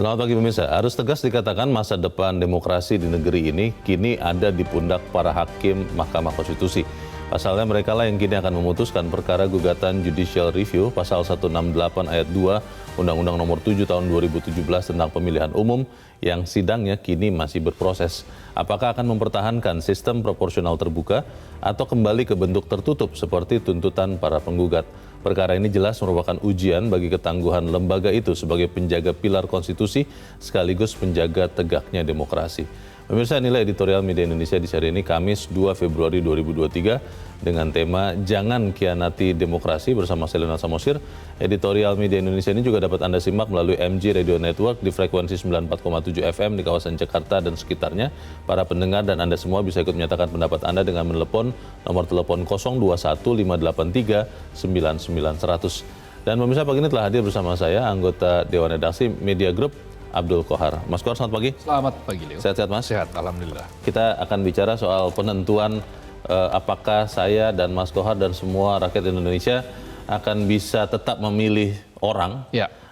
Selamat pagi pemirsa. Harus tegas dikatakan masa depan demokrasi di negeri ini kini ada di pundak para hakim Mahkamah Konstitusi. Pasalnya mereka lah yang kini akan memutuskan perkara gugatan Judicial Review pasal 168 ayat 2 Undang-Undang Nomor 7 Tahun 2017 tentang Pemilihan Umum yang sidangnya kini masih berproses. Apakah akan mempertahankan sistem proporsional terbuka atau kembali ke bentuk tertutup seperti tuntutan para penggugat? Perkara ini jelas merupakan ujian bagi ketangguhan lembaga itu sebagai penjaga pilar konstitusi sekaligus penjaga tegaknya demokrasi. Pemirsa, inilah editorial Media Indonesia di hari ini Kamis 2 Februari 2023 dengan tema Jangan Khianati Demokrasi bersama Selena Samosir. Editorial Media Indonesia ini juga dapat Anda simak melalui MG Radio Network di frekuensi 94,7 FM di kawasan Jakarta dan sekitarnya. Para pendengar dan Anda semua bisa ikut menyatakan pendapat Anda dengan menelepon nomor telepon 021 583 99100. Dan pemirsa, pagi ini telah hadir bersama saya anggota Dewan Redaksi Media Group Abdul Kohar. Mas Kohar, selamat pagi. Selamat pagi, Leo. Sehat-sehat, Mas? Sehat, alhamdulillah. Kita akan bicara soal penentuan apakah saya dan Mas Kohar dan semua rakyat Indonesia akan bisa tetap memilih orang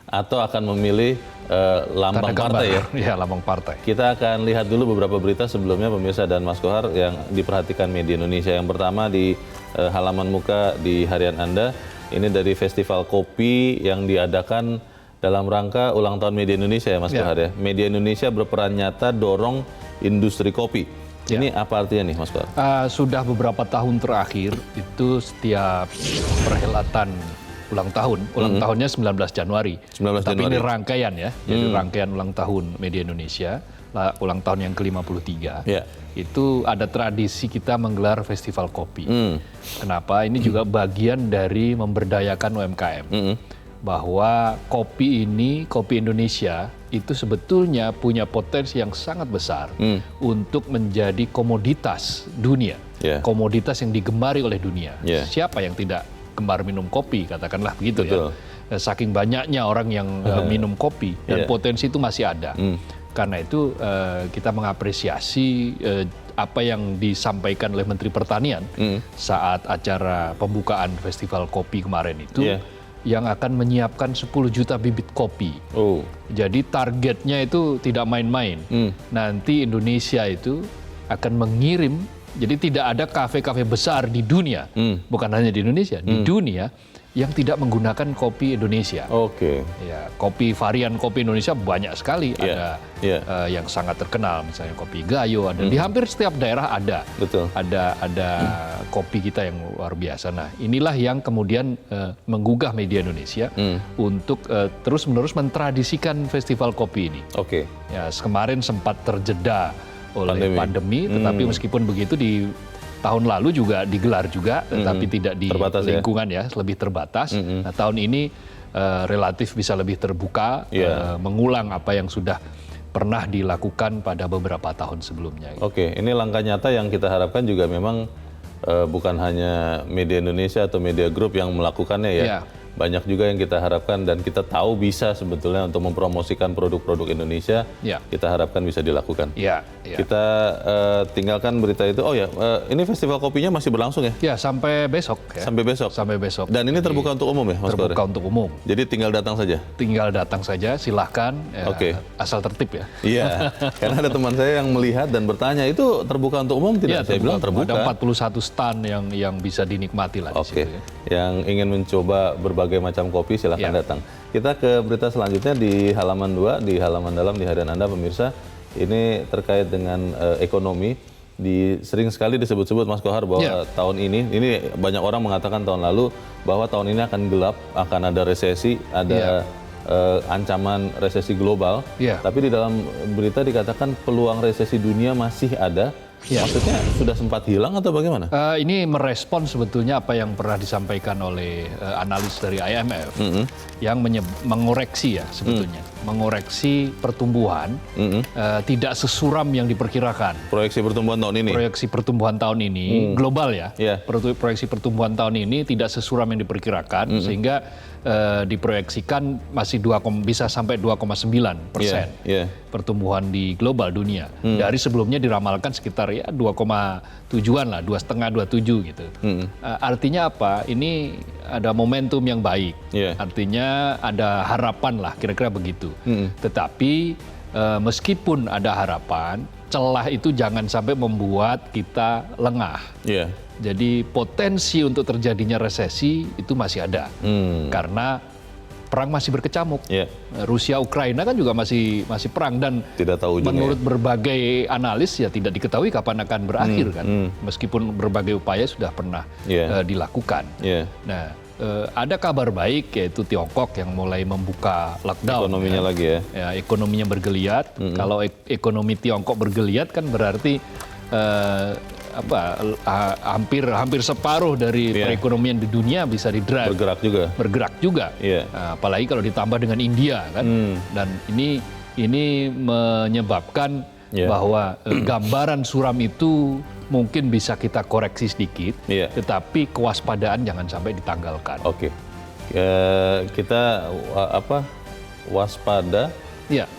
atau akan memilih lambang partai ya? Ya, lambang partai. Kita akan lihat dulu beberapa berita sebelumnya pemirsa dan Mas Kohar yang diperhatikan Media Indonesia. Yang pertama di halaman muka di harian Anda, ini dari Festival Kopi yang diadakan dalam rangka ulang tahun Media Indonesia ya Mas Kohar ya. Media Indonesia berperan nyata dorong industri kopi. Ini apa artinya nih Mas Kohar? Sudah beberapa tahun terakhir itu setiap perhelatan ulang tahunnya 19 Januari. 19 Tapi Januari. Ini rangkaian ya, jadi rangkaian ulang tahun Media Indonesia, ulang tahun yang ke-53. Itu ada tradisi kita menggelar festival kopi. Kenapa? Ini juga bagian dari memberdayakan UMKM. Bahwa kopi Indonesia itu sebetulnya punya potensi yang sangat besar untuk menjadi komoditas dunia, komoditas yang digemari oleh dunia. Siapa yang tidak gemar minum kopi, katakanlah begitu. Betul. Ya. Saking banyaknya orang yang minum kopi dan potensi itu masih ada. Karena itu kita mengapresiasi apa yang disampaikan oleh Menteri Pertanian saat acara pembukaan festival kopi kemarin itu. Yang akan menyiapkan 10 juta bibit kopi. Jadi targetnya itu tidak main-main. Nanti Indonesia itu akan mengirim, jadi tidak ada kafe-kafe besar di dunia, bukan hanya di Indonesia, di dunia yang tidak menggunakan kopi Indonesia. Ya, varian kopi Indonesia banyak sekali. Ada yang sangat terkenal, misalnya kopi Gayo. Ada di hampir setiap daerah ada. Ada kopi kita yang luar biasa. Nah, inilah yang kemudian menggugah Media Indonesia untuk terus-menerus mentradisikan festival kopi ini. Ya, kemarin sempat terjeda oleh pandemi, tetapi meskipun begitu di tahun lalu juga digelar juga, tetapi tidak di lingkungan lebih terbatas. Nah, tahun ini relatif bisa lebih terbuka, mengulang apa yang sudah pernah dilakukan pada beberapa tahun sebelumnya. Ini langkah nyata yang kita harapkan juga memang bukan hanya Media Indonesia atau Media Group yang melakukannya ya. Banyak juga yang kita harapkan dan kita tahu bisa sebetulnya untuk mempromosikan produk-produk Indonesia, kita harapkan bisa dilakukan. Kita tinggalkan berita itu. Ini festival kopinya masih berlangsung ya? Ya, sampai besok. Sampai besok. Dan ini terbuka untuk umum ya, Mas Kohar? Terbuka untuk umum. Jadi tinggal datang saja? Tinggal datang saja, silahkan. Asal tertib ya. Iya, karena ada teman saya yang melihat dan bertanya, itu terbuka untuk umum tidak? Saya bilang terbuka. Ada 41 stand yang bisa dinikmati lah di situ. Yang ingin mencoba berbagai macam kopi silahkan datang. Kita ke berita selanjutnya di halaman 2, di halaman dalam di harian Anda pemirsa. Ini terkait dengan ekonomi. Sering sekali disebut-sebut Mas Kohar bahwa tahun ini banyak orang mengatakan tahun lalu bahwa tahun ini akan gelap, akan ada resesi, ada ancaman resesi global. Tapi di dalam berita dikatakan peluang resesi dunia masih ada. Maksudnya sudah sempat hilang atau bagaimana? Ini merespon sebetulnya apa yang pernah disampaikan oleh analis dari IMF yang mengoreksi sebetulnya. Mengoreksi pertumbuhan tidak sesuram yang diperkirakan. Proyeksi pertumbuhan tahun ini? Proyeksi pertumbuhan tahun ini global ya. Proyeksi pertumbuhan tahun ini tidak sesuram yang diperkirakan sehingga diproyeksikan masih bisa sampai 2,9%. pertumbuhan di global dunia. Dari sebelumnya diramalkan sekitar ya 2,7-an lah, 2,5-2,7 gitu. Artinya apa? Ini ada momentum yang baik. Artinya ada harapan lah, kira-kira begitu. Tetapi meskipun ada harapan, celah itu jangan sampai membuat kita lengah. Jadi potensi untuk terjadinya resesi itu masih ada. Karena perang masih berkecamuk. Rusia Ukraina kan juga masih perang dan tidak tahu ujungnya. Menurut berbagai analis ya tidak diketahui kapan akan berakhir kan. Meskipun berbagai upaya sudah pernah dilakukan. Nah, ada kabar baik yaitu Tiongkok yang mulai membuka lockdown. Ekonominya lagi ya. Ekonominya bergeliat. Kalau ekonomi Tiongkok bergeliat kan berarti hampir separuh dari perekonomian di dunia bisa didrive. Bergerak juga. Apalagi kalau ditambah dengan India kan. Dan ini menyebabkan bahwa gambaran suram itu mungkin bisa kita koreksi sedikit, tetapi kewaspadaan jangan sampai ditanggalkan. Kita waspada.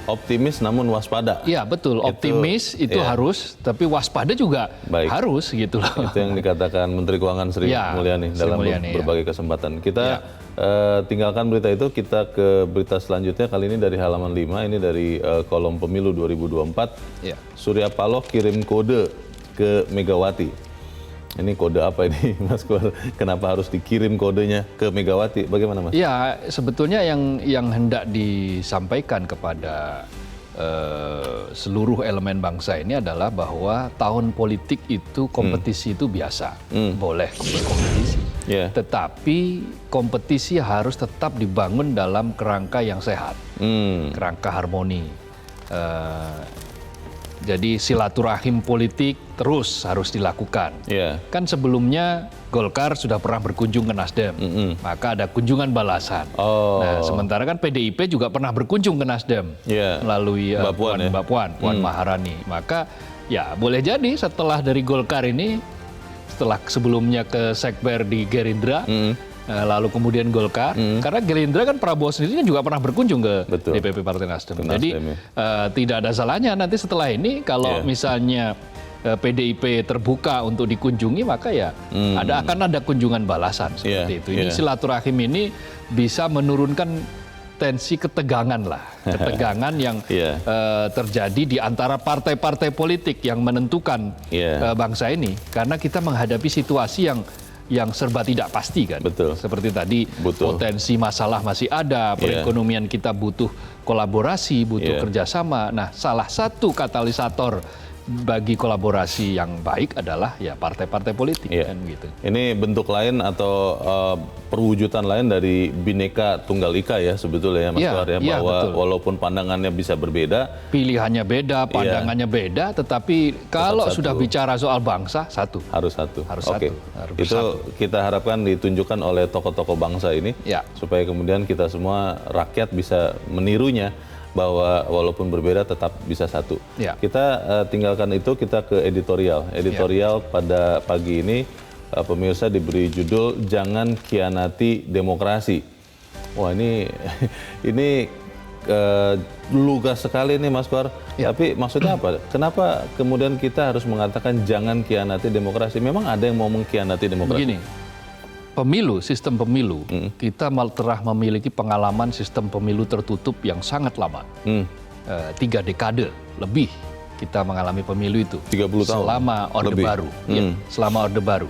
Optimis namun waspada. Iya betul, optimis itu harus, tapi waspada juga harus gitu loh. Itu yang dikatakan Menteri Keuangan Sri Mulyani dalam berbagai kesempatan. Kita tinggalkan berita itu, kita ke berita selanjutnya. Kali ini dari halaman 5, ini dari kolom pemilu 2024. Surya Paloh kirim kode ke Megawati. Ini kode apa ini, Mas Kuar? Kenapa harus dikirim kodenya ke Megawati? Bagaimana, Mas? Ya, sebetulnya yang hendak disampaikan kepada seluruh elemen bangsa ini adalah bahwa tahun politik itu kompetisi itu biasa, boleh berkompetisi. Tetapi kompetisi harus tetap dibangun dalam kerangka yang sehat, kerangka harmoni. Jadi silaturahim politik terus harus dilakukan. Kan sebelumnya Golkar sudah pernah berkunjung ke Nasdem, maka ada kunjungan balasan. Nah, sementara kan PDIP juga pernah berkunjung ke Nasdem melalui Mbak Puan Maharani. Maka ya boleh jadi setelah dari Golkar ini, setelah sebelumnya ke Sekber di Gerindra, lalu kemudian Golkar, karena Gerindra kan Prabowo sendiri juga pernah berkunjung ke DPP Partai Nasdem. Jadi tidak ada salahnya nanti setelah ini kalau misalnya PDIP terbuka untuk dikunjungi, maka ya akan ada kunjungan balasan seperti itu. Ini silaturahim ini bisa menurunkan tensi ketegangan lah, ketegangan yang terjadi di antara partai-partai politik yang menentukan bangsa ini, karena kita menghadapi situasi yang serba tidak pasti kan. Seperti tadi potensi masalah masih ada, perekonomian kita butuh kolaborasi, butuh kerjasama. Nah, salah satu katalisator bagi kolaborasi yang baik adalah ya partai-partai politik kan gitu. Ini bentuk lain atau perwujudan lain dari Bhinneka Tunggal Ika ya sebetulnya ya Mas Kuar ya, bahwa walaupun pandangannya bisa berbeda, pilihannya beda, pandangannya beda, tetapi kalau sudah bicara soal bangsa harus satu. Itu kita harapkan ditunjukkan oleh tokoh-tokoh bangsa ini supaya kemudian kita semua rakyat bisa menirunya, bahwa walaupun berbeda tetap bisa satu. Kita tinggalkan itu, kita ke editorial. Editorial pada pagi ini pemirsa diberi judul Jangan Khianati Demokrasi. Wah, ini lugas sekali nih Mas Kuar. Tapi maksudnya apa? Kenapa kemudian kita harus mengatakan jangan khianati demokrasi? Memang ada yang mau mengkhianati demokrasi? Begini, sistem pemilu, kita telah memiliki pengalaman sistem pemilu tertutup yang sangat lama. 3 dekade lebih kita mengalami pemilu itu. 30 tahun? Selama Orde Baru. Selama Orde Baru.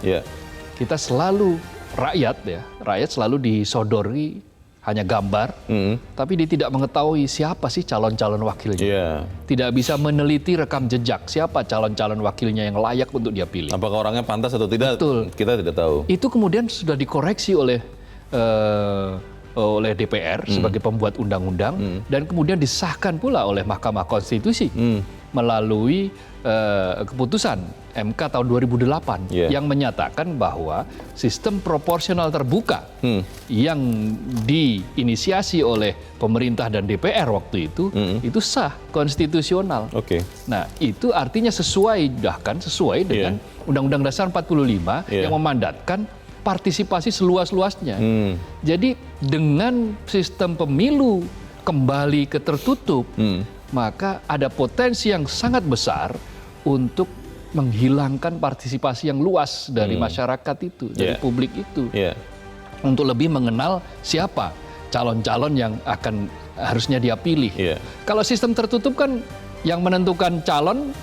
Kita selalu, rakyat selalu disodori hanya gambar, tapi dia tidak mengetahui siapa sih calon-calon wakilnya. Tidak bisa meneliti rekam jejak siapa calon-calon wakilnya yang layak untuk dia pilih. Apakah orangnya pantas atau tidak? Betul. Kita tidak tahu. Itu kemudian sudah dikoreksi oleh DPR sebagai pembuat undang-undang dan kemudian disahkan pula oleh Mahkamah Konstitusi melalui keputusan MK tahun 2008 yang menyatakan bahwa sistem proporsional terbuka yang diinisiasi oleh pemerintah dan DPR waktu itu sah, konstitusional. Nah, itu artinya sesuai dengan Undang-Undang Dasar 45 yang memandatkan partisipasi seluas-luasnya. Jadi dengan sistem pemilu kembali ke tertutup, maka ada potensi yang sangat besar untuk menghilangkan partisipasi yang luas dari masyarakat itu, dari publik itu. Untuk lebih mengenal siapa calon-calon yang harusnya dia pilih. Kalau sistem tertutup kan yang menentukan calon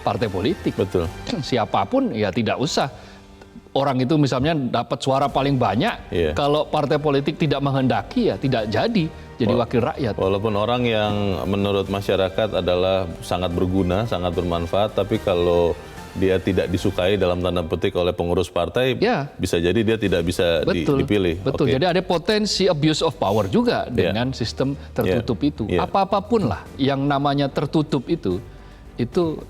partai politik. Betul. Siapapun ya tidak usah. Orang itu misalnya dapat suara paling banyak, kalau partai politik tidak menghendaki ya tidak jadi wakil rakyat. Walaupun orang yang menurut masyarakat adalah sangat berguna, sangat bermanfaat, tapi kalau dia tidak disukai dalam tanda petik oleh pengurus partai, bisa jadi dia tidak bisa dipilih. Betul, jadi ada potensi abuse of power juga dengan sistem tertutup itu. Apapun lah yang namanya tertutup itu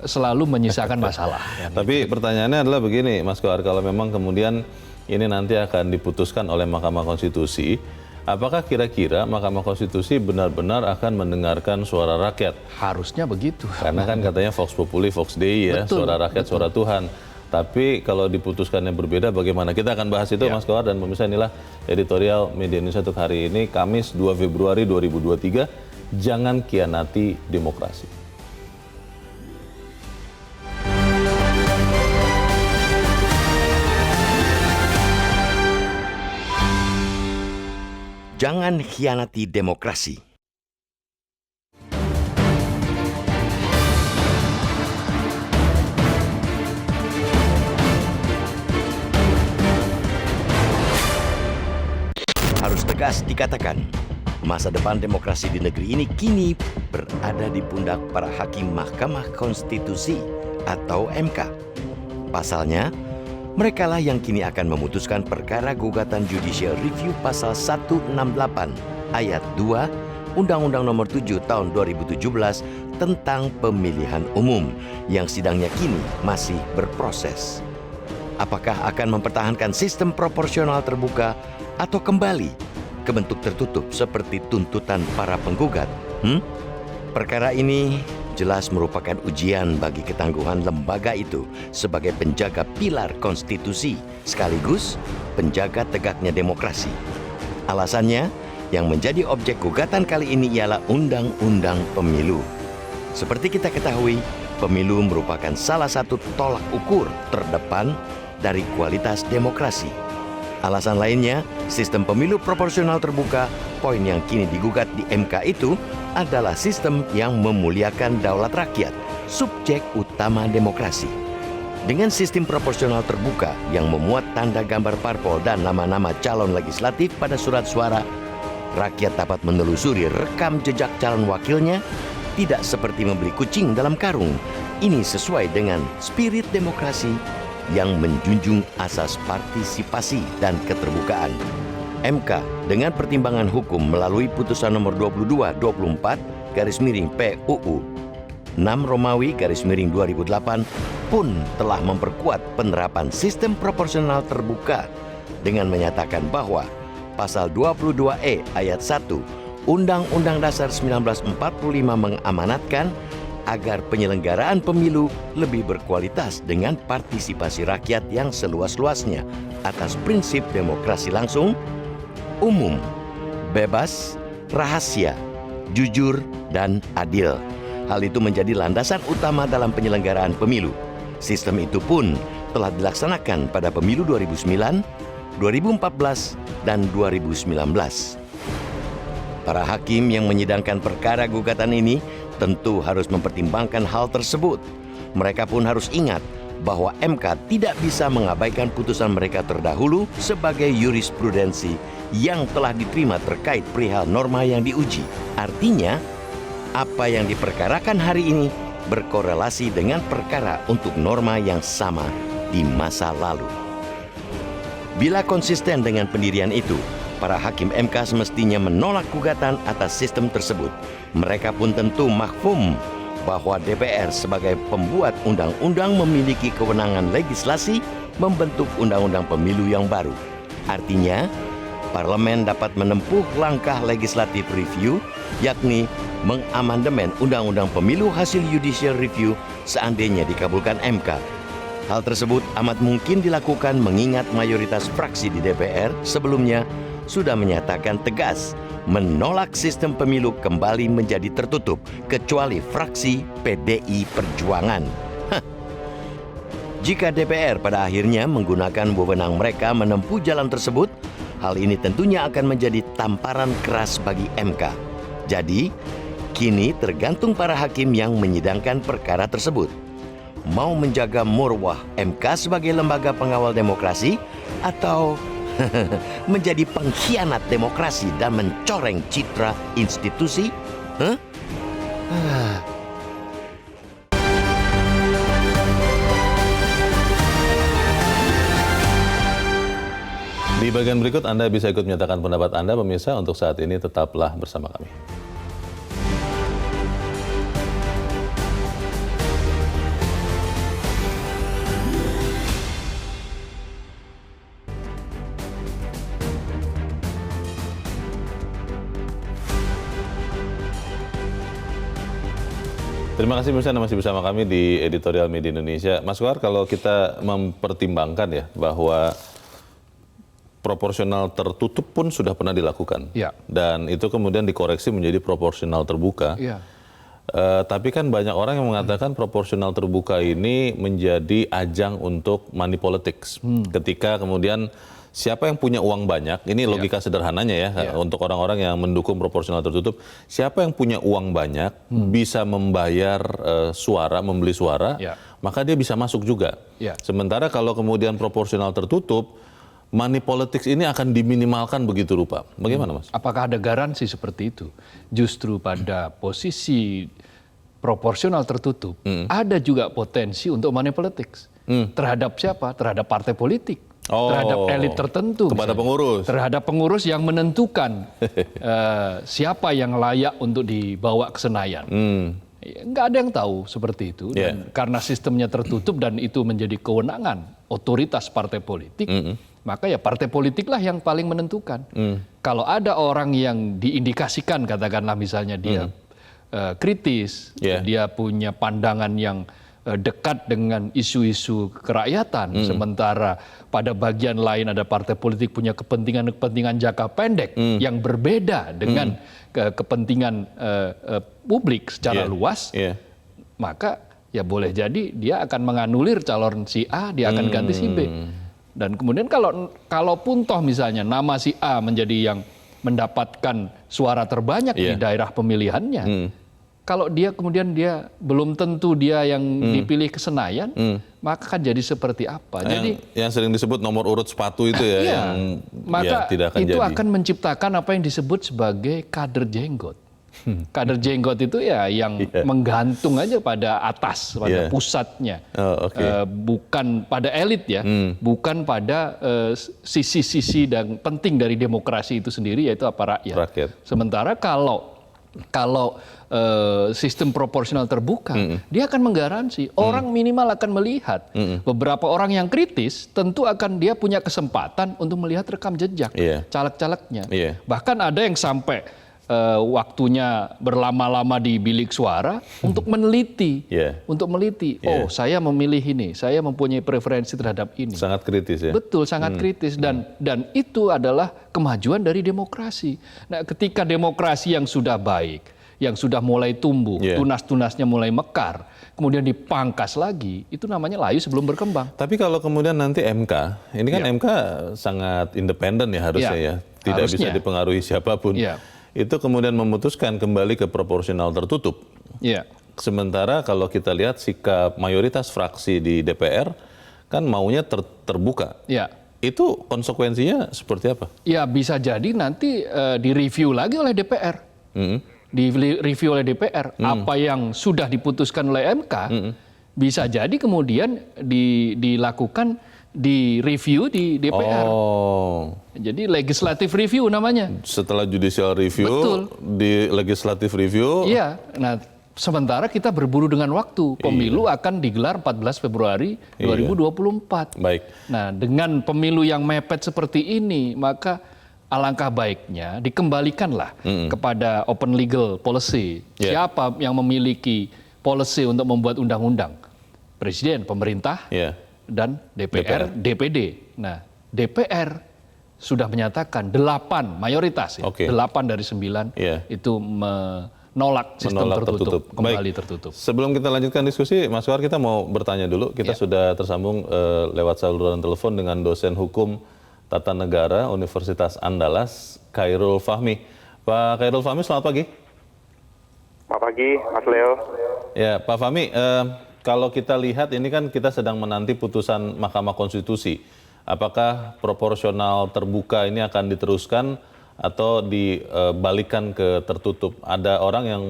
selalu menyisakan masalah. Tapi pertanyaannya adalah begini, Mas Kohar, kalau memang kemudian ini nanti akan diputuskan oleh Mahkamah Konstitusi, apakah kira-kira Mahkamah Konstitusi benar-benar akan mendengarkan suara rakyat? Harusnya begitu. Karena kan katanya Vox Populi, Vox Dei ya, suara rakyat, suara Tuhan. Tapi kalau diputuskannya berbeda bagaimana? Kita akan bahas itu Mas Kohar, dan pemirsa, inilah editorial Media Indonesia untuk hari ini, Kamis 2 Februari 2023, jangan khianati demokrasi. Jangan khianati demokrasi. Harus tegas dikatakan, masa depan demokrasi di negeri ini kini berada di pundak para hakim Mahkamah Konstitusi atau MK. Pasalnya, merekalah yang kini akan memutuskan perkara gugatan Judicial Review pasal 168 ayat 2 Undang-Undang Nomor 7 Tahun 2017 tentang pemilihan umum yang sidangnya kini masih berproses. Apakah akan mempertahankan sistem proporsional terbuka atau kembali ke bentuk tertutup seperti tuntutan para penggugat? Perkara ini jelas merupakan ujian bagi ketangguhan lembaga itu sebagai penjaga pilar konstitusi sekaligus penjaga tegaknya demokrasi. Alasannya, yang menjadi objek gugatan kali ini ialah Undang-Undang Pemilu. Seperti kita ketahui, pemilu merupakan salah satu tolak ukur terdepan dari kualitas demokrasi. Alasan lainnya, sistem pemilu proporsional terbuka, poin yang kini digugat di MK itu adalah sistem yang memuliakan daulat rakyat, subjek utama demokrasi. Dengan sistem proporsional terbuka yang memuat tanda gambar parpol dan nama-nama calon legislatif pada surat suara, rakyat dapat menelusuri rekam jejak calon wakilnya, tidak seperti membeli kucing dalam karung. Ini sesuai dengan spirit demokrasi yang menjunjung asas partisipasi dan keterbukaan. MK dengan pertimbangan hukum melalui putusan nomor 22/24/PUU 6 Romawi /2008 pun telah memperkuat penerapan sistem proporsional terbuka dengan menyatakan bahwa pasal 22E ayat 1 Undang-Undang Dasar 1945 mengamanatkan agar penyelenggaraan pemilu lebih berkualitas dengan partisipasi rakyat yang seluas-luasnya atas prinsip demokrasi langsung, umum, bebas, rahasia, jujur, dan adil. Hal itu menjadi landasan utama dalam penyelenggaraan pemilu. Sistem itu pun telah dilaksanakan pada pemilu 2009, 2014, dan 2019. Para hakim yang menyidangkan perkara gugatan ini tentu harus mempertimbangkan hal tersebut. Mereka pun harus ingat bahwa MK tidak bisa mengabaikan putusan mereka terdahulu sebagai jurisprudensi yang telah diterima terkait perihal norma yang diuji. Artinya, apa yang diperkarakan hari ini berkorelasi dengan perkara untuk norma yang sama di masa lalu. Bila konsisten dengan pendirian itu, para hakim MK semestinya menolak gugatan atas sistem tersebut. Mereka pun tentu mahfum bahwa DPR sebagai pembuat undang-undang memiliki kewenangan legislasi membentuk undang-undang pemilu yang baru. Artinya, parlemen dapat menempuh langkah legislative review, yakni mengamandemen undang-undang pemilu hasil judicial review seandainya dikabulkan MK. Hal tersebut amat mungkin dilakukan mengingat mayoritas fraksi di DPR sebelumnya sudah menyatakan tegas menolak sistem pemilu kembali menjadi tertutup kecuali fraksi PDI Perjuangan. Jika DPR pada akhirnya menggunakan wewenang mereka menempuh jalan tersebut, hal ini tentunya akan menjadi tamparan keras bagi MK. Jadi, kini tergantung para hakim yang menyidangkan perkara tersebut. Mau menjaga marwah MK sebagai lembaga pengawal demokrasi atau menjadi pengkhianat demokrasi dan mencoreng citra institusi? Di bagian berikut Anda bisa ikut menyatakan pendapat Anda, pemirsa. Untuk saat ini tetaplah bersama kami. Terima kasih pemirsa, Anda masih bersama kami di Editorial Media Indonesia. Mas Kohar, kalau kita mempertimbangkan ya bahwa proporsional tertutup pun sudah pernah dilakukan. Ya. Dan itu kemudian dikoreksi menjadi proporsional terbuka. Ya. Tapi kan banyak orang yang mengatakan proporsional terbuka ini menjadi ajang untuk money politics. Ketika kemudian siapa yang punya uang banyak, ini logika sederhananya ya, untuk orang-orang yang mendukung proporsional tertutup, siapa yang punya uang banyak bisa membayar suara, membeli suara, maka dia bisa masuk juga. Sementara kalau kemudian proporsional tertutup, money politics ini akan diminimalkan begitu rupa. Bagaimana, Mas? Apakah ada garansi seperti itu? Justru pada posisi proporsional tertutup, ada juga potensi untuk money politics. Terhadap siapa? Terhadap partai politik. Terhadap elit tertentu. Kepada pengurus. Terhadap pengurus yang menentukan siapa yang layak untuk dibawa ke Senayan. Nggak ada yang tahu seperti itu. Dan karena sistemnya tertutup dan itu menjadi kewenangan otoritas partai politik, maka ya partai politiklah yang paling menentukan. Kalau ada orang yang diindikasikan, katakanlah misalnya dia kritis, dia punya pandangan yang dekat dengan isu-isu kerakyatan, sementara pada bagian lain ada partai politik punya kepentingan jangka pendek yang berbeda dengan kepentingan publik secara luas, maka ya boleh jadi dia akan menganulir calon si A, dia akan ganti si B. Dan kemudian kalaupun toh misalnya nama si A menjadi yang mendapatkan suara terbanyak di daerah pemilihannya, kalau dia kemudian dia belum tentu dia yang dipilih ke Senayan, maka kan jadi seperti apa? Jadi yang sering disebut nomor urut sepatu itu yang maka tidak akan itu jadi. akan menciptakan apa yang disebut sebagai kader jenggot. Kader jenggot itu ya yang menggantung aja pada atas, pada pusatnya, bukan pada elit ya, bukan pada sisi-sisi dan penting dari demokrasi itu sendiri, yaitu apa rakyat. Sementara kalau sistem proporsional terbuka, dia akan menggaransi orang minimal akan melihat beberapa orang yang kritis, tentu akan dia punya kesempatan untuk melihat rekam jejak caleg-calegnya. Bahkan ada yang sampai waktunya berlama-lama di bilik suara untuk meneliti, oh saya memilih ini, saya mempunyai preferensi terhadap ini. Sangat kritis ya. Betul, sangat kritis dan itu adalah kemajuan dari demokrasi. Nah, ketika demokrasi yang sudah baik, yang sudah mulai tumbuh, tunas-tunasnya mulai mekar, kemudian dipangkas lagi, itu namanya layu sebelum berkembang. Tapi kalau kemudian nanti MK, ini kan MK sangat independen ya harusnya ya, tidak bisa dipengaruhi siapapun. Itu kemudian memutuskan kembali ke proporsional tertutup. Sementara kalau kita lihat sikap mayoritas fraksi di DPR kan maunya terbuka. Itu konsekuensinya seperti apa? Ya bisa jadi nanti direview lagi oleh DPR. Direview oleh DPR apa yang sudah diputuskan oleh MK, bisa jadi kemudian dilakukan di review di DPR. Jadi legislative review namanya. Setelah judicial review, di legislative review. Iya. Nah, sementara kita berburu dengan waktu. Pemilu akan digelar 14 Februari 2024. Baik. Nah, dengan pemilu yang mepet seperti ini, maka alangkah baiknya dikembalikanlah kepada open legal policy. Siapa yang memiliki policy untuk membuat undang-undang? Presiden, pemerintah, dan DPR, DPD. Nah, DPR sudah menyatakan 8 mayoritas, ya, 8 dari 9 itu menolak sistem tertutup, kembali tertutup. Sebelum kita lanjutkan diskusi, Mas War, kita mau bertanya dulu. Kita sudah tersambung lewat saluran telepon dengan dosen hukum Tata Negara Universitas Andalas, Khairul Fahmi. Pak Khairul Fahmi, selamat pagi. Selamat pagi, Mas Leo. Ya, Pak Fahmi, kalau kita lihat ini kan kita sedang menanti putusan Mahkamah Konstitusi. Apakah proporsional terbuka ini akan diteruskan atau dibalikkan ke tertutup? Ada orang yang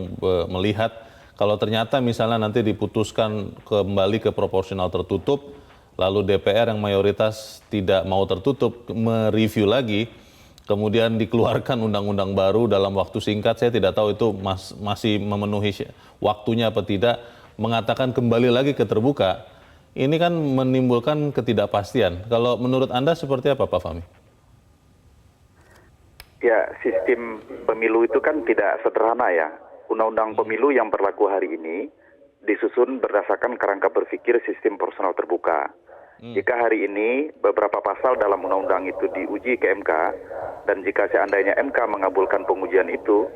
melihat kalau ternyata misalnya nanti diputuskan kembali ke proporsional tertutup, lalu DPR yang mayoritas tidak mau tertutup, mereview lagi, kemudian dikeluarkan undang-undang baru dalam waktu singkat, saya tidak tahu itu masih memenuhi waktunya apa tidak, mengatakan kembali lagi ke terbuka. Ini kan menimbulkan ketidakpastian. Kalau menurut Anda seperti apa, Pak Fahmi? Ya, sistem pemilu itu kan tidak sederhana ya. Undang-undang pemilu yang berlaku hari ini disusun berdasarkan kerangka berpikir sistem proporsional terbuka. Jika hari ini beberapa pasal dalam undang-undang itu diuji ke MK, dan jika seandainya MK mengabulkan pengujian itu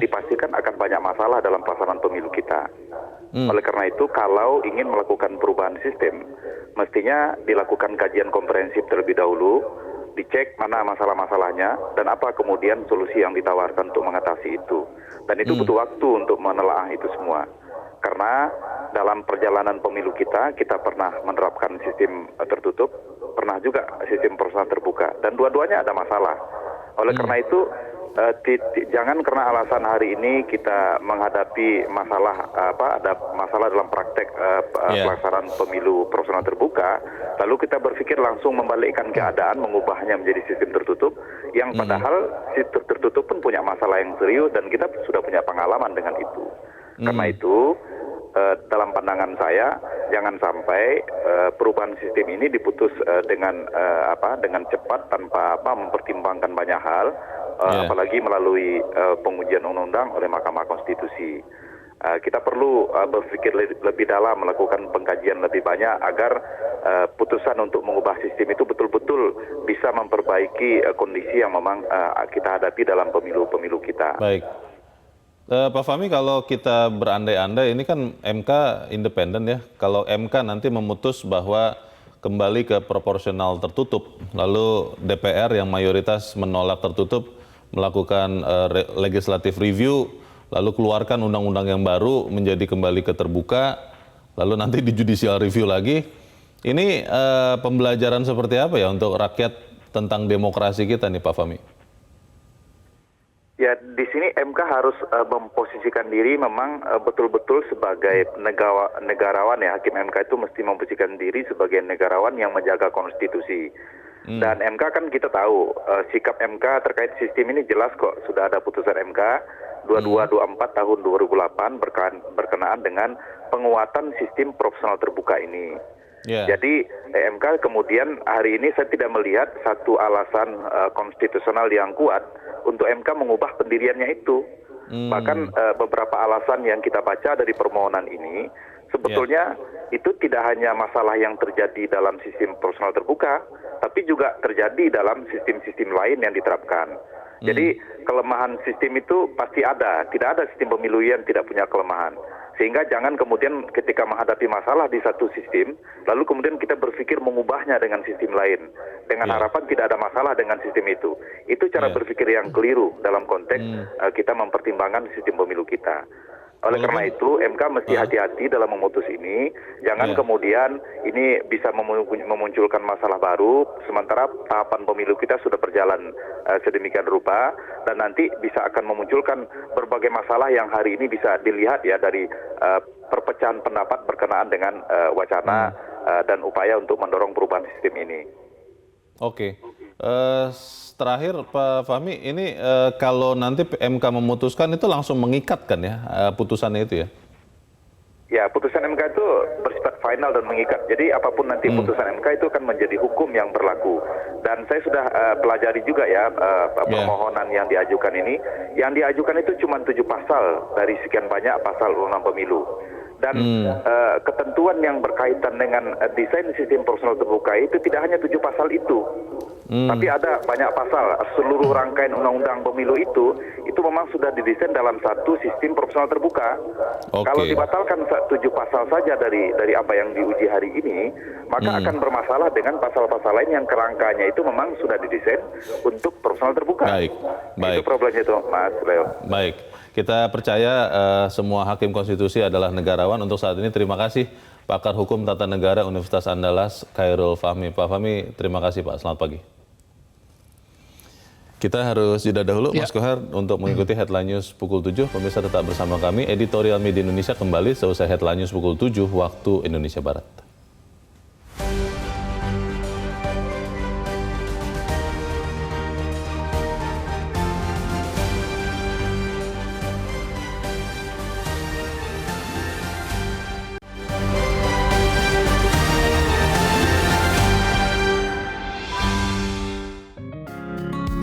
dipastikan akan banyak masalah dalam pelaksanaan pemilu kita. Oleh karena itu, kalau ingin melakukan perubahan sistem, mestinya dilakukan kajian komprehensif terlebih dahulu, dicek mana masalah-masalahnya, dan apa kemudian solusi yang ditawarkan untuk mengatasi itu. Dan itu butuh waktu untuk menelaah itu semua. Karena dalam perjalanan pemilu kita pernah menerapkan sistem tertutup, pernah juga sistem proporsional terbuka, dan dua-duanya ada masalah. Oleh karena itu, jangan karena alasan hari ini kita menghadapi masalah ada masalah dalam praktek pelaksanaan pemilu proporsional terbuka, lalu kita berpikir langsung membalikkan keadaan, mengubahnya menjadi sistem tertutup, yang padahal sistem tertutup pun punya masalah yang serius dan kita sudah punya pengalaman dengan itu. Karena itu, dalam pandangan saya, jangan sampai perubahan sistem ini diputus dengan cepat tanpa mempertimbangkan banyak hal, apalagi melalui pengujian undang-undang oleh Mahkamah Konstitusi. Kita perlu berpikir lebih dalam, melakukan pengkajian lebih banyak agar putusan untuk mengubah sistem itu betul-betul bisa memperbaiki kondisi yang memang kita hadapi dalam pemilu-pemilu kita. Baik. Pak Fahmi, kalau kita berandai-andai, ini kan MK independen ya. Kalau MK nanti memutus bahwa kembali ke proporsional tertutup, lalu DPR yang mayoritas menolak tertutup, melakukan legislative review, lalu keluarkan undang-undang yang baru menjadi kembali ke terbuka, lalu nanti di judicial review lagi. Ini pembelajaran seperti apa ya untuk rakyat tentang demokrasi kita nih, Pak Fahmi? Ya, di sini MK harus memposisikan diri memang betul-betul sebagai negarawan ya. Hakim MK itu mesti memposisikan diri sebagai negarawan yang menjaga konstitusi. Dan MK kan kita tahu sikap MK terkait sistem ini jelas kok. Sudah ada putusan MK 2224 tahun 2008 berkenaan dengan penguatan sistem proporsional terbuka ini. Jadi MK kemudian hari ini saya tidak melihat satu alasan konstitusional yang kuat untuk MK mengubah pendiriannya itu. Bahkan beberapa alasan yang kita baca dari permohonan ini sebetulnya itu tidak hanya masalah yang terjadi dalam sistem proporsional terbuka, tapi juga terjadi dalam sistem-sistem lain yang diterapkan. Jadi kelemahan sistem itu pasti ada, tidak ada sistem pemilu yang tidak punya kelemahan. Sehingga jangan kemudian ketika menghadapi masalah di satu sistem, lalu kemudian kita berpikir mengubahnya dengan sistem lain, dengan harapan tidak ada masalah dengan sistem itu. Itu cara berpikir yang keliru dalam konteks kita mempertimbangkan sistem pemilu kita. Oleh karena itu, MK mesti hati-hati dalam memutus ini. Jangan kemudian ini bisa memunculkan masalah baru, sementara tahapan pemilu kita sudah berjalan sedemikian rupa, dan nanti bisa akan memunculkan berbagai masalah yang hari ini bisa dilihat ya dari perpecahan pendapat berkenaan dengan wacana dan upaya untuk mendorong perubahan sistem ini. Oke. Terakhir Pak Fahmi, ini kalau nanti MK memutuskan itu langsung mengikatkan ya putusannya itu ya? Ya, putusan MK itu bersifat final dan mengikat. Jadi apapun nanti putusan MK itu akan menjadi hukum yang berlaku. Dan saya sudah pelajari juga ya permohonan yang diajukan ini. Yang diajukan itu cuma 7 pasal dari sekian banyak pasal undang pemilu. Dan ketentuan yang berkaitan dengan desain sistem proporsional terbuka itu tidak hanya 7 pasal itu. Tapi ada banyak pasal, seluruh rangkaian undang-undang pemilu itu memang sudah didesain dalam satu sistem proporsional terbuka. Kalau dibatalkan 7 pasal saja dari apa yang diuji hari ini, maka akan bermasalah dengan pasal-pasal lain yang kerangkanya itu memang sudah didesain untuk proporsional terbuka. Itu problemnya itu, Mas Leo. Baik, kita percaya semua hakim konstitusi adalah negarawan. Untuk saat ini terima kasih Pakar Hukum Tata Negara Universitas Andalas, Khairul Fahmi. Pak Fahmi, terima kasih Pak. Selamat pagi. Kita harus jeda dahulu, Mas Kohar, untuk mengikuti Headline News pukul 7. Pemirsa tetap bersama kami. Editorial Media Indonesia kembali seusai Headline News pukul 7 waktu Indonesia Barat.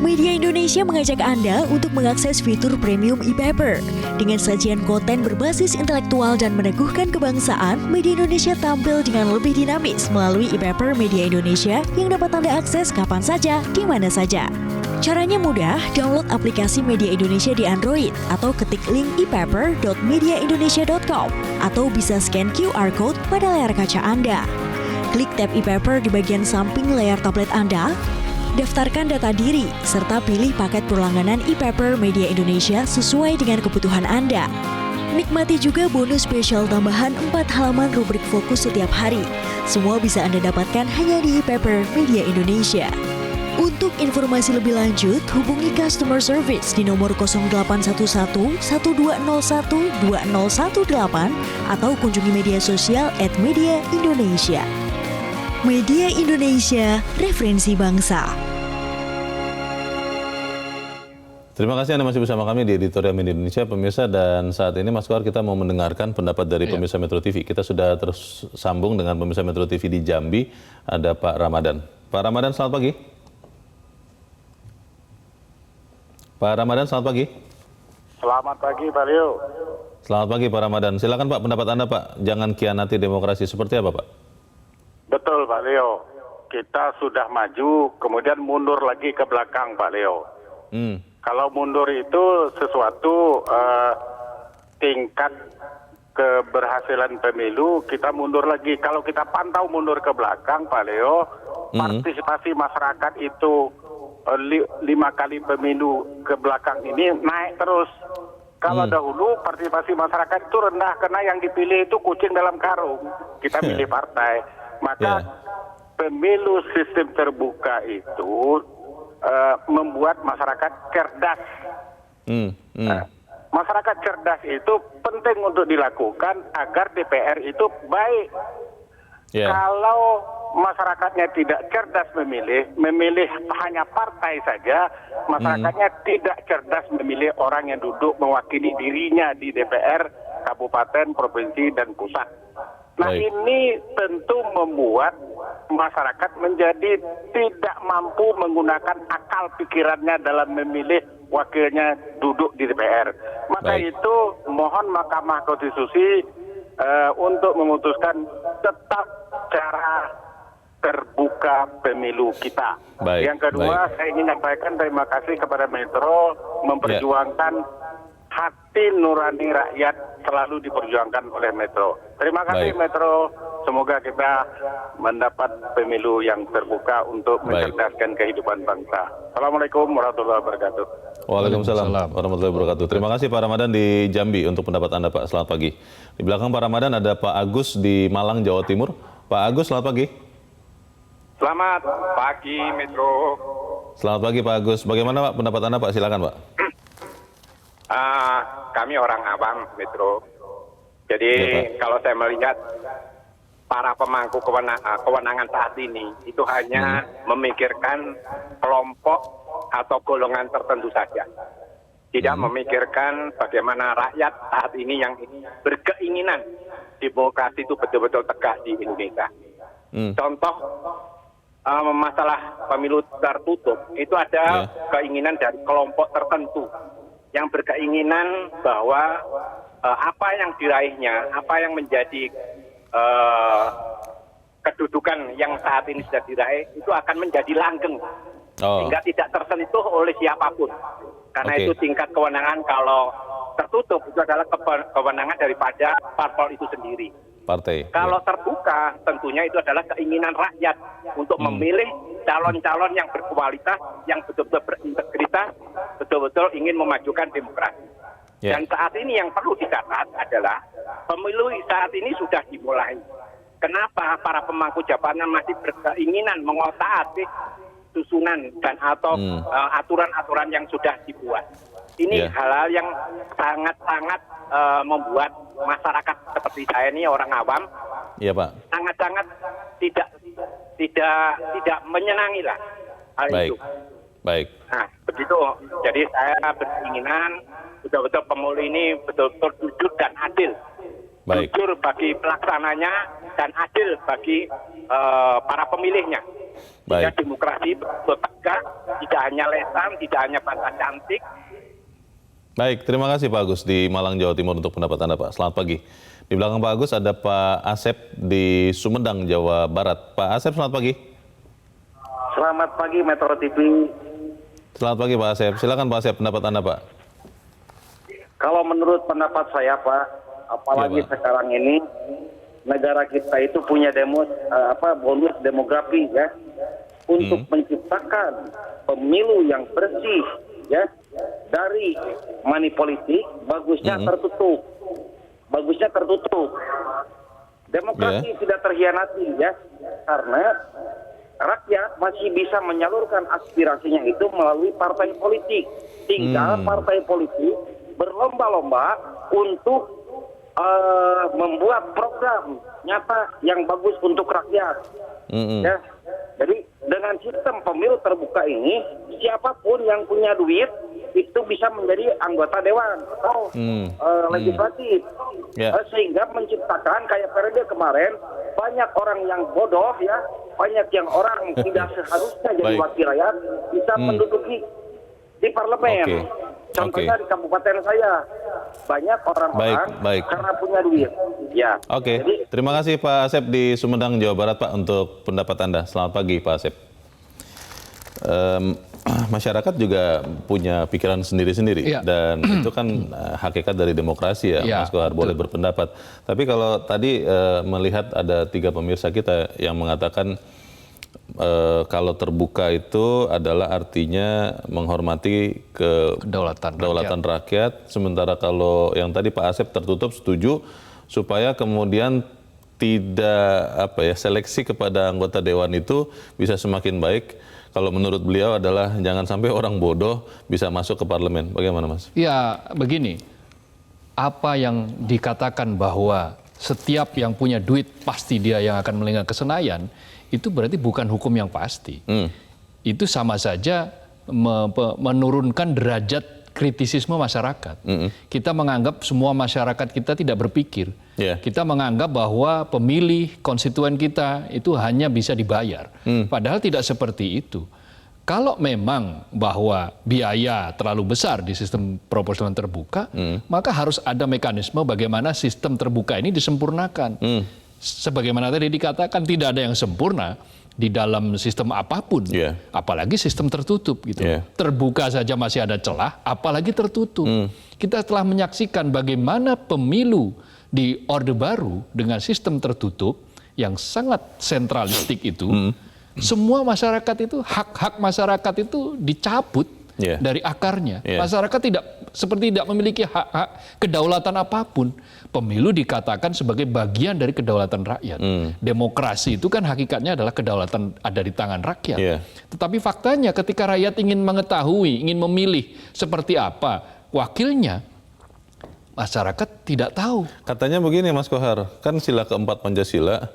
Media Indonesia mengajak Anda untuk mengakses fitur premium e-paper. Dengan sajian konten berbasis intelektual dan meneguhkan kebangsaan, Media Indonesia tampil dengan lebih dinamis melalui e-paper Media Indonesia yang dapat Anda akses kapan saja, di mana saja. Caranya mudah, download aplikasi Media Indonesia di Android atau ketik link e-paper.mediaindonesia.com atau bisa scan QR Code pada layar kaca Anda. Klik tab e-paper di bagian samping layar tablet Anda, daftarkan data diri, serta pilih paket perlangganan e-paper Media Indonesia sesuai dengan kebutuhan Anda. Nikmati juga bonus spesial tambahan 4 halaman rubrik fokus setiap hari. Semua bisa Anda dapatkan hanya di e-paper Media Indonesia. Untuk informasi lebih lanjut, hubungi customer service di nomor 0811 1201 2018 atau kunjungi media sosial @mediaindonesia. Media Indonesia, referensi bangsa. Terima kasih Anda masih bersama kami di Editorial Media Indonesia, pemirsa. Dan saat ini, Mas Kohar, kita mau mendengarkan pendapat dari pemirsa Metro TV. Kita sudah terus sambung dengan pemirsa Metro TV di Jambi. Ada Pak Ramadan. Pak Ramadan, selamat pagi. Pak Ramadan, selamat pagi. Selamat pagi, Pak Leo. Selamat pagi, Pak Ramadan. Silakan Pak, pendapat Anda, Pak. Jangan khianati demokrasi. Seperti apa, Pak? Betul, Pak Leo. Kita sudah maju, kemudian mundur lagi ke belakang, Pak Leo. Kalau mundur itu sesuatu tingkat keberhasilan pemilu, kita mundur lagi. Kalau kita pantau mundur ke belakang, Pak Leo, partisipasi masyarakat itu 5 kali pemilu ke belakang ini naik terus. Kalau dahulu partisipasi masyarakat itu rendah karena yang dipilih itu kucing dalam karung. Kita pilih partai. Maka pemilu sistem terbuka itu membuat masyarakat cerdas. Masyarakat cerdas itu penting untuk dilakukan agar DPR itu baik. Kalau masyarakatnya tidak cerdas memilih hanya partai saja, masyarakatnya tidak cerdas memilih orang yang duduk mewakili dirinya di DPR, kabupaten, provinsi, dan pusat. Nah, ini tentu membuat masyarakat menjadi tidak mampu menggunakan akal pikirannya dalam memilih wakilnya duduk di DPR. Maka itu mohon Mahkamah Konstitusi untuk memutuskan tetap cara terbuka pemilu kita. Yang kedua, saya ingin menyampaikan terima kasih kepada Metro memperjuangkan hati nurani rakyat selalu diperjuangkan oleh Metro. Terima kasih Metro. Semoga kita mendapat pemilu yang terbuka untuk mencerdaskan kehidupan bangsa. Assalamualaikum warahmatullahi wabarakatuh. Waalaikumsalam warahmatullahi wabarakatuh. Terima kasih Pak Ramadan di Jambi untuk pendapat Anda, Pak. Selamat pagi. Di belakang Pak Ramadan ada Pak Agus di Malang, Jawa Timur. Pak Agus, selamat pagi. Selamat pagi, Metro. Selamat pagi, Pak Agus. Bagaimana Pak pendapat Anda, Pak? Silakan, Pak. Kami orang awam, Metro. Jadi kalau saya melihat para pemangku kewenangan saat ini itu hanya memikirkan kelompok atau golongan tertentu saja. Tidak memikirkan bagaimana rakyat saat ini yang berkeinginan demokrasi itu betul-betul tegak di Indonesia. Contoh masalah pemilu tertutup itu ada keinginan dari kelompok tertentu yang berkeinginan bahwa apa yang diraihnya, apa yang menjadi kedudukan yang saat ini sudah diraih itu akan menjadi langgeng sehingga tidak tersentuh oleh siapapun. Karena itu tingkat kewenangan kalau tertutup itu adalah kewenangan daripada parpol itu sendiri. Partai. Kalau terbuka tentunya itu adalah keinginan rakyat untuk memilih calon-calon yang berkualitas, yang betul-betul berintegritas, betul-betul ingin memajukan demokrasi. Dan saat ini yang perlu dicatat adalah pemilu saat ini sudah dimulai. Kenapa para pemangku jabatan masih berkeinginan mengotak-atik susunan dan atau aturan-aturan yang sudah dibuat? Ini hal-hal yang sangat-sangat membuat masyarakat seperti saya ini orang awam, Pak, sangat-sangat tidak menyenangi lah hal itu. Baik. Nah, begitu. Jadi saya berkeinginan betul-betul pemilu ini betul-betul jujur dan adil. Jujur bagi pelaksananya dan adil bagi para pemilihnya. Sehingga demokrasi betul tegak, tidak hanya lesan, tidak hanya bahasa cantik. Baik, terima kasih Pak Agus di Malang, Jawa Timur untuk pendapat Anda, Pak. Selamat pagi. Di belakang Pak Agus ada Pak Asep di Sumedang, Jawa Barat. Pak Asep, selamat pagi. Selamat pagi, Metro TV. Selamat pagi Pak Asep. Silakan Pak Asep, pendapat Anda, Pak. Kalau menurut pendapat saya, Pak, apalagi sekarang ini negara kita itu punya bonus demografi ya, untuk menciptakan pemilu yang bersih ya, dari money politik. Bagusnya tertutup. Demokrasi tidak terhianati ya, karena rakyat masih bisa menyalurkan aspirasinya itu melalui partai politik. Tinggal partai politik berlomba-lomba untuk membuat program nyata yang bagus untuk rakyat. Ya. Jadi dengan sistem pemilu terbuka ini, siapapun yang punya duit itu bisa menjadi anggota dewan atau legislatif. Sehingga menciptakan kayak periode kemarin, banyak orang yang bodoh ya, banyak yang orang tidak seharusnya jadi wakil rakyat bisa menduduki di parlemen. Contohnya di kabupaten saya, banyak orang-orang karena punya duit. Ya. Jadi, terima kasih Pak Asep di Sumedang, Jawa Barat, Pak, untuk pendapat Anda. Selamat pagi Pak Asep. Masyarakat juga punya pikiran sendiri-sendiri dan itu kan hakikat dari demokrasi ya, Mas Kohar, boleh berpendapat. Tapi kalau tadi melihat ada 3 pemirsa kita yang mengatakan kalau terbuka itu adalah artinya menghormati kedaulatan rakyat. Sementara kalau yang tadi Pak Asep tertutup, setuju supaya kemudian tidak seleksi kepada anggota dewan itu bisa semakin baik. Kalau menurut beliau adalah jangan sampai orang bodoh bisa masuk ke parlemen. Bagaimana Mas? Ya begini, apa yang dikatakan bahwa setiap yang punya duit pasti dia yang akan melenggang ke Senayan, itu berarti bukan hukum yang pasti. Itu sama saja menurunkan derajat kritisisme masyarakat. Kita menganggap semua masyarakat kita tidak berpikir. Kita menganggap bahwa pemilih konstituen kita itu hanya bisa dibayar. Padahal tidak seperti itu. Kalau memang bahwa biaya terlalu besar di sistem proporsional terbuka, maka harus ada mekanisme bagaimana sistem terbuka ini disempurnakan. Sebagaimana tadi dikatakan, tidak ada yang sempurna di dalam sistem apapun, apalagi sistem tertutup gitu. Terbuka saja masih ada celah, apalagi tertutup. Kita telah menyaksikan bagaimana pemilu di Orde Baru dengan sistem tertutup yang sangat sentralistik itu, semua masyarakat itu, hak-hak masyarakat itu dicabut dari akarnya. Masyarakat seperti tidak memiliki hak-hak kedaulatan apapun. Pemilu dikatakan sebagai bagian dari kedaulatan rakyat. Demokrasi itu kan hakikatnya adalah kedaulatan ada di tangan rakyat. Tetapi faktanya ketika rakyat ingin mengetahui, ingin memilih seperti apa wakilnya, masyarakat tidak tahu. Katanya begini Mas Kohar, kan sila keempat Pancasila,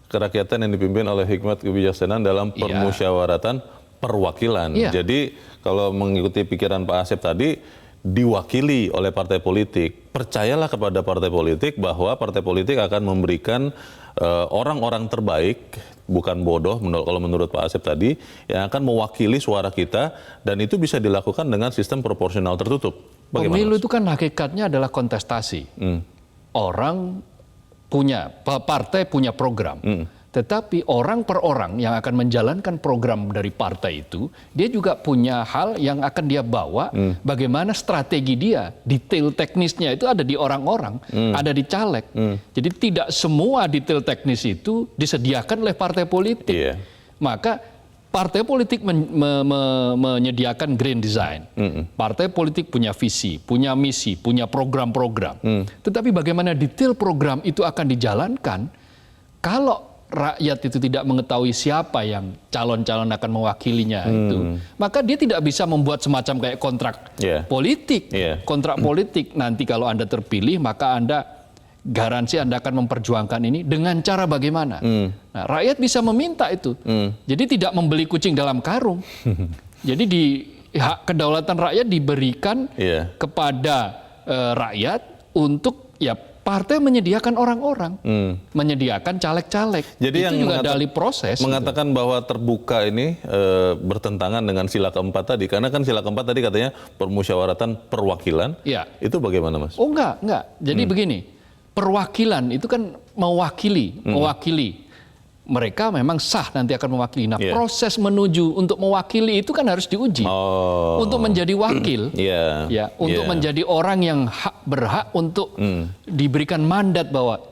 kerakyatan yang dipimpin oleh hikmat kebijaksanaan dalam permusyawaratan perwakilan. Jadi kalau mengikuti pikiran Pak Asep tadi, diwakili oleh partai politik. Percayalah kepada partai politik bahwa partai politik akan memberikan orang-orang terbaik, bukan bodoh kalau menurut Pak Asep tadi, yang akan mewakili suara kita, dan itu bisa dilakukan dengan sistem proporsional tertutup. Bagaimana, Pemilu itu kan hakikatnya adalah kontestasi. Orang punya, partai punya program. Tetapi orang per orang yang akan menjalankan program dari partai itu, dia juga punya hal yang akan dia bawa, bagaimana strategi dia, detail teknisnya itu ada di orang-orang, ada di caleg. Jadi tidak semua detail teknis itu disediakan oleh partai politik. Iya. Maka partai politik menyediakan grand design. Partai politik punya visi, punya misi, punya program-program. Tetapi bagaimana detail program itu akan dijalankan, kalau rakyat itu tidak mengetahui siapa yang calon-calon akan mewakilinya itu, maka dia tidak bisa membuat semacam kayak kontrak politik. Kontrak politik, nanti kalau Anda terpilih, maka Anda garansi Anda akan memperjuangkan ini dengan cara bagaimana. Nah, rakyat bisa meminta itu. Jadi tidak membeli kucing dalam karung. Jadi hak kedaulatan rakyat diberikan kepada rakyat untuk partai menyediakan orang-orang, menyediakan caleg-caleg. Jadi itu yang juga dari proses. Mengatakan bahwa terbuka ini bertentangan dengan sila keempat tadi, karena kan sila keempat tadi katanya permusyawaratan perwakilan. Itu bagaimana, Mas? Oh enggak. Jadi begini, perwakilan itu kan mewakili. Mereka memang sah nanti akan mewakili. Nah, proses menuju untuk mewakili itu kan harus diuji. Untuk menjadi wakil, untuk menjadi orang yang berhak untuk diberikan mandat bahwa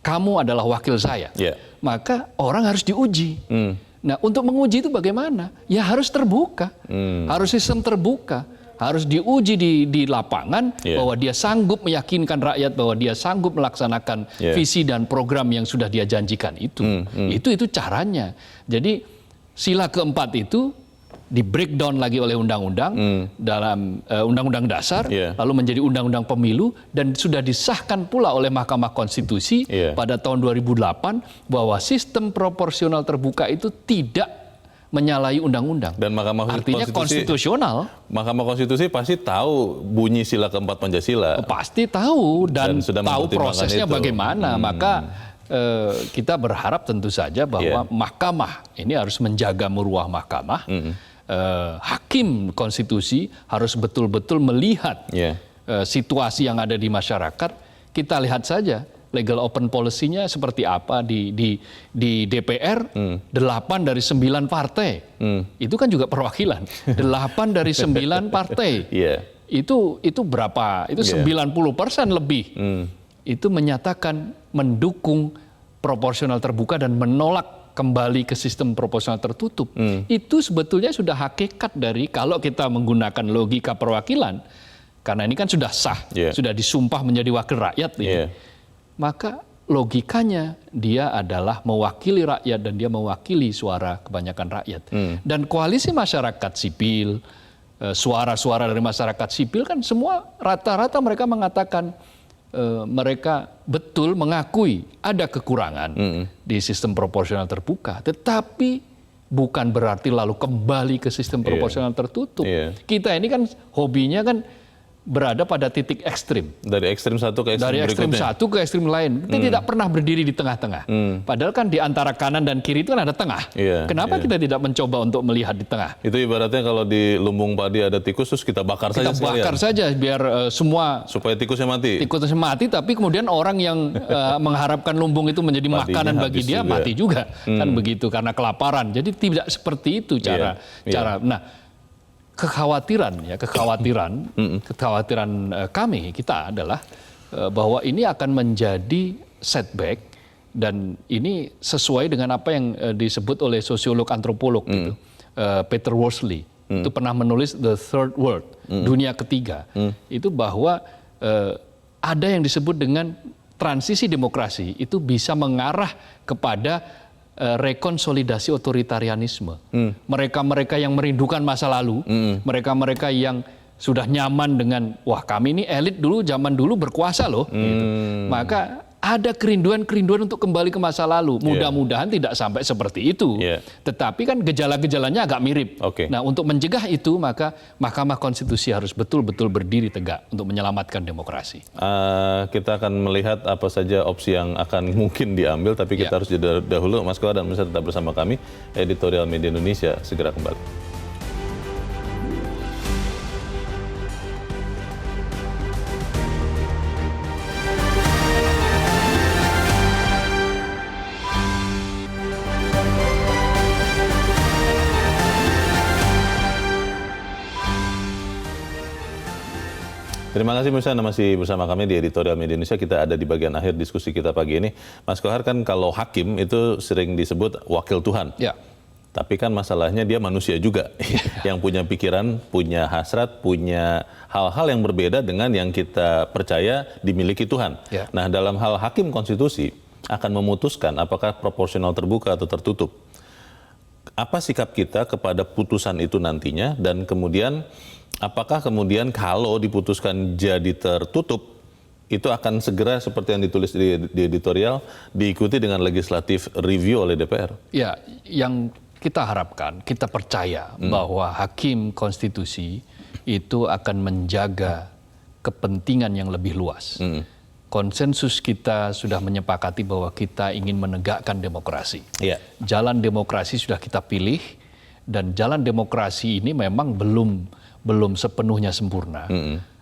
kamu adalah wakil saya. Maka orang harus diuji. Nah, untuk menguji itu bagaimana? Ya harus terbuka, harus sistem terbuka. Harus diuji di lapangan bahwa dia sanggup meyakinkan rakyat bahwa dia sanggup melaksanakan visi dan program yang sudah dia janjikan itu. Itu caranya. Jadi sila keempat itu di breakdown lagi oleh undang-undang dalam undang-undang dasar, lalu menjadi undang-undang pemilu, dan sudah disahkan pula oleh Mahkamah Konstitusi pada tahun 2008 bahwa sistem proporsional terbuka itu tidak menyalahi undang-undang. Dan artinya konstitusional. Mahkamah Konstitusi pasti tahu bunyi sila keempat Pancasila. Pasti tahu dan sudah tahu prosesnya bagaimana. Maka kita berharap tentu saja bahwa mahkamah ini harus menjaga maruah mahkamah. Hakim konstitusi harus betul-betul melihat situasi yang ada di masyarakat. Kita lihat saja legal open policy-nya seperti apa di DPR, 8 dari 9 partai. Itu kan juga perwakilan. 8 dari 9 partai. Itu berapa? Itu 90% lebih. Itu menyatakan mendukung proporsional terbuka dan menolak kembali ke sistem proporsional tertutup. Itu sebetulnya sudah hakikat dari kalau kita menggunakan logika perwakilan, karena ini kan sudah sah, sudah disumpah menjadi wakil rakyat. Maka logikanya dia adalah mewakili rakyat dan dia mewakili suara kebanyakan rakyat. Dan koalisi masyarakat sipil, suara-suara dari masyarakat sipil kan semua rata-rata mereka mengatakan mereka betul mengakui ada kekurangan di sistem proporsional terbuka. Tetapi bukan berarti lalu kembali ke sistem proporsional tertutup. Kita ini kan hobinya kan berada pada titik ekstrim. Dari ekstrim satu ke ekstrim berikutnya. Dari ekstrim satu ke ekstrim lain. Kita tidak pernah berdiri di tengah-tengah. Padahal kan di antara kanan dan kiri itu kan ada tengah. Kenapa kita tidak mencoba untuk melihat di tengah? Itu ibaratnya kalau di lumbung padi ada tikus, terus kita bakar saja sekalian. Kita bakar saja biar semua... Supaya tikusnya mati. Tikusnya mati, tapi kemudian orang yang mengharapkan lumbung itu menjadi makanan bagi dia, mati juga. Kan begitu, karena kelaparan. Jadi tidak seperti itu cara. Nah, kekhawatiran kami kita adalah bahwa ini akan menjadi setback, dan ini sesuai dengan apa yang disebut oleh sosiolog antropolog gitu, Peter Worsley itu pernah menulis The Third World, dunia ketiga, itu bahwa ada yang disebut dengan transisi demokrasi itu bisa mengarah kepada rekonsolidasi otoritarianisme. Mereka-mereka yang merindukan masa lalu, mereka-mereka yang sudah nyaman dengan, wah kami ini elit dulu, zaman dulu berkuasa loh. Gitu. Maka ada kerinduan-kerinduan untuk kembali ke masa lalu. Mudah-mudahan tidak sampai seperti itu. Tetapi kan gejala-gejalanya agak mirip. Nah, untuk mencegah itu, maka Mahkamah Konstitusi harus betul-betul berdiri tegak untuk menyelamatkan demokrasi. Kita akan melihat apa saja opsi yang akan mungkin diambil, tapi kita harus jeda dahulu. Mas Koa dan Mirsa tetap bersama kami. Editorial Media Indonesia segera kembali. Terima kasih Mas, Anda masih bersama kami di Editorial Media Indonesia. Kita ada di bagian akhir diskusi kita pagi ini. Mas Kohar, kan kalau hakim itu sering disebut wakil Tuhan. Ya. Tapi kan masalahnya dia manusia juga, yang punya pikiran, punya hasrat, punya hal-hal yang berbeda dengan yang kita percaya dimiliki Tuhan. Ya. Nah, dalam hal hakim konstitusi akan memutuskan apakah proporsional terbuka atau tertutup. Apa sikap kita kepada putusan itu nantinya, dan kemudian apakah kemudian kalau diputuskan jadi tertutup, itu akan segera seperti yang ditulis di editorial, diikuti dengan legislative review oleh DPR? Ya, yang kita harapkan, kita percaya bahwa hakim konstitusi itu akan menjaga kepentingan yang lebih luas. Konsensus kita sudah menyepakati bahwa kita ingin menegakkan demokrasi. Yeah. Jalan demokrasi sudah kita pilih, dan jalan demokrasi ini memang belum sepenuhnya sempurna.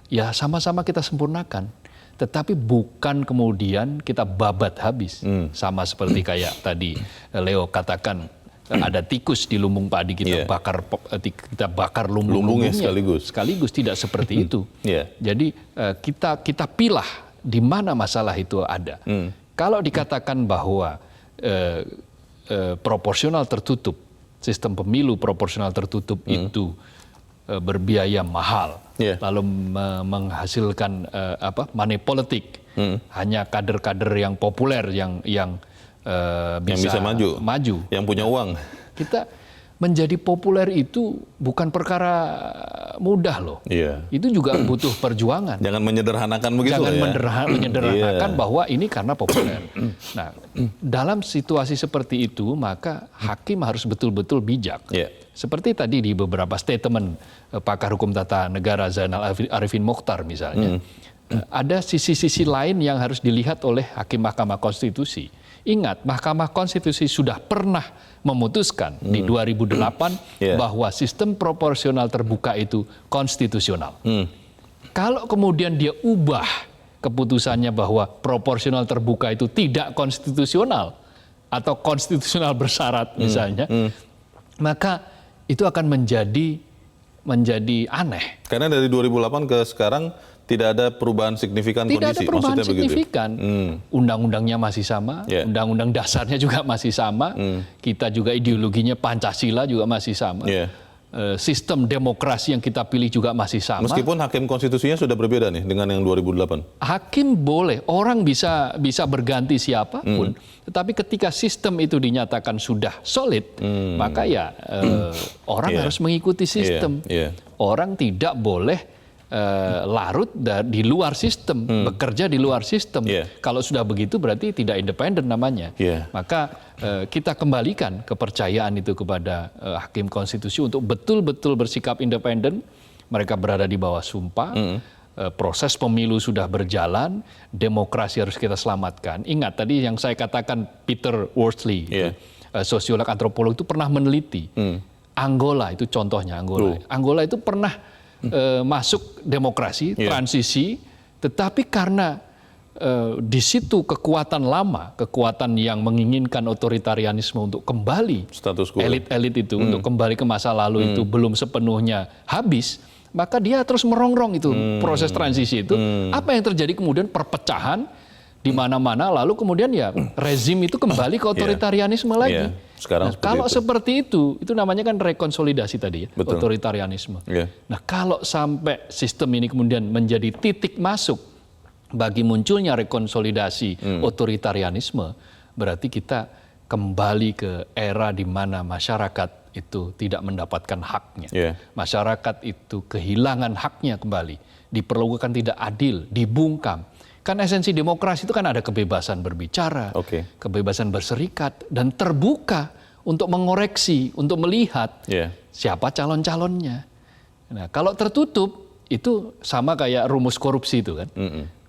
Ya, sama-sama kita sempurnakan. Tetapi bukan kemudian kita babat habis. Sama seperti kayak tadi Leo katakan, ada tikus di lumbung padi, kita bakar lumbung-lumbungnya sekaligus tidak seperti itu. Jadi kita pilah di mana masalah itu ada. Kalau dikatakan bahwa proporsional tertutup, sistem pemilu proporsional tertutup itu berbiaya mahal, lalu menghasilkan money politik, hanya kader-kader yang populer yang bisa maju, yang punya uang. Kita menjadi populer itu bukan perkara mudah loh. Itu juga butuh perjuangan. Jangan menyederhanakan begitu. Jangan menyederhanakan bahwa ini karena populer. Nah, dalam situasi seperti itu maka hakim harus betul-betul bijak. Seperti tadi di beberapa statement pakar hukum tata negara Zainal Arifin Mokhtar misalnya. Ada sisi-sisi lain yang harus dilihat oleh hakim Mahkamah Konstitusi. Ingat, Mahkamah Konstitusi sudah pernah memutuskan di 2008 bahwa sistem proporsional terbuka itu konstitusional. Kalau kemudian dia ubah keputusannya bahwa proporsional terbuka itu tidak konstitusional atau konstitusional bersyarat misalnya, maka itu akan menjadi aneh. Karena dari 2008 ke sekarang tidak ada perubahan signifikan kondisi. Tidak ada perubahan signifikan. Undang-undangnya masih sama, undang-undang dasarnya juga masih sama, kita juga ideologinya Pancasila juga masih sama, sistem demokrasi yang kita pilih juga masih sama. Meskipun hakim konstitusinya sudah berbeda nih dengan yang 2008. Hakim boleh, orang bisa berganti siapapun, tetapi ketika sistem itu dinyatakan sudah solid, maka ya orang harus mengikuti sistem. Orang tidak boleh larut di luar sistem, bekerja di luar sistem. Kalau sudah begitu berarti tidak independen namanya. Maka kita kembalikan kepercayaan itu kepada hakim konstitusi untuk betul-betul bersikap independen. Mereka berada di bawah sumpah. Proses pemilu sudah berjalan, demokrasi harus kita selamatkan. Ingat tadi yang saya katakan, Peter Worsley, sosiolog antropolog itu pernah meneliti. Angola itu contohnya, Angola itu pernah masuk demokrasi, transisi, tetapi karena di situ kekuatan lama, kekuatan yang menginginkan otoritarianisme untuk kembali, elit-elit itu untuk kembali ke masa lalu itu belum sepenuhnya habis, maka dia terus merongrong itu proses transisi itu. Apa yang terjadi kemudian? Perpecahan di mana-mana, lalu kemudian ya rezim itu kembali ke otoritarianisme lagi. Sekarang kalau seperti itu namanya kan rekonsolidasi tadi ya, otoritarianisme. Nah, kalau sampai sistem ini kemudian menjadi titik masuk bagi munculnya rekonsolidasi otoritarianisme, berarti kita kembali ke era di mana masyarakat itu tidak mendapatkan haknya. Masyarakat itu kehilangan haknya kembali, diperlakukan tidak adil, dibungkam. Kan esensi demokrasi itu kan ada kebebasan berbicara, kebebasan berserikat, dan terbuka untuk mengoreksi, untuk melihat siapa calon-calonnya. Nah, kalau tertutup itu sama kayak rumus korupsi itu kan.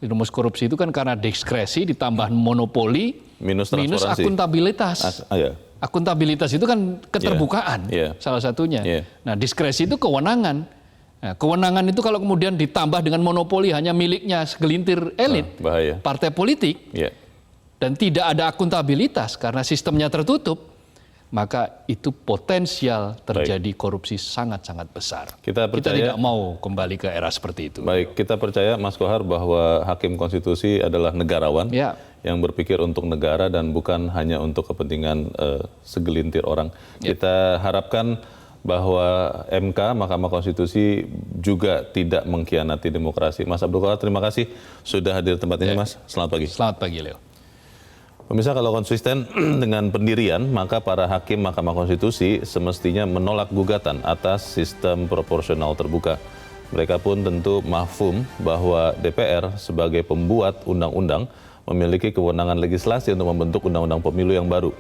Rumus korupsi itu kan karena diskresi ditambah monopoli minus akuntabilitas. Akuntabilitas itu kan keterbukaan salah satunya. Nah, diskresi itu kewenangan. Nah, kewenangan itu kalau kemudian ditambah dengan monopoli hanya miliknya segelintir elit, partai politik, dan tidak ada akuntabilitas karena sistemnya tertutup, maka itu potensial terjadi korupsi sangat-sangat besar. Kita tidak mau kembali ke era seperti itu. Baik, kita percaya Mas Kohar bahwa Hakim Konstitusi adalah negarawan yang berpikir untuk negara dan bukan hanya untuk kepentingan segelintir orang. Kita harapkan bahwa MK, Mahkamah Konstitusi juga tidak mengkhianati demokrasi. Mas Abdul Kohar, terima kasih sudah hadir di tempat ini, Mas. Selamat pagi. Selamat pagi, Leo. Pemirsa, kalau konsisten dengan pendirian, maka para hakim Mahkamah Konstitusi semestinya menolak gugatan atas sistem proporsional terbuka. Mereka pun tentu mafhum bahwa DPR sebagai pembuat undang-undang memiliki kewenangan legislasi untuk membentuk undang-undang pemilu yang baru.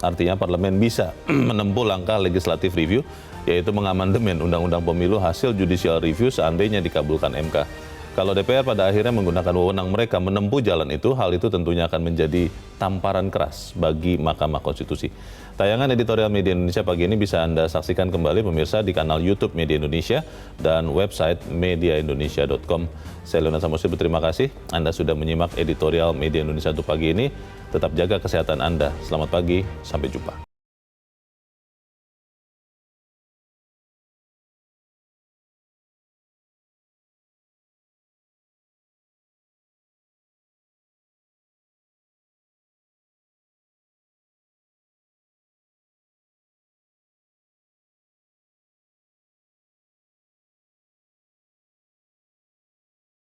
Artinya parlemen bisa menempuh langkah legislatif review, yaitu mengamandemen undang-undang pemilu hasil judicial review seandainya dikabulkan MK. Kalau DPR pada akhirnya menggunakan wewenang mereka menempuh jalan itu, hal itu tentunya akan menjadi tamparan keras bagi Mahkamah Konstitusi. Tayangan editorial Media Indonesia pagi ini bisa Anda saksikan kembali pemirsa di kanal YouTube Media Indonesia dan website mediaindonesia.com. Saya Leonard Samosir, berterima kasih Anda sudah menyimak editorial Media Indonesia untuk pagi ini. Tetap jaga kesehatan Anda. Selamat pagi, sampai jumpa.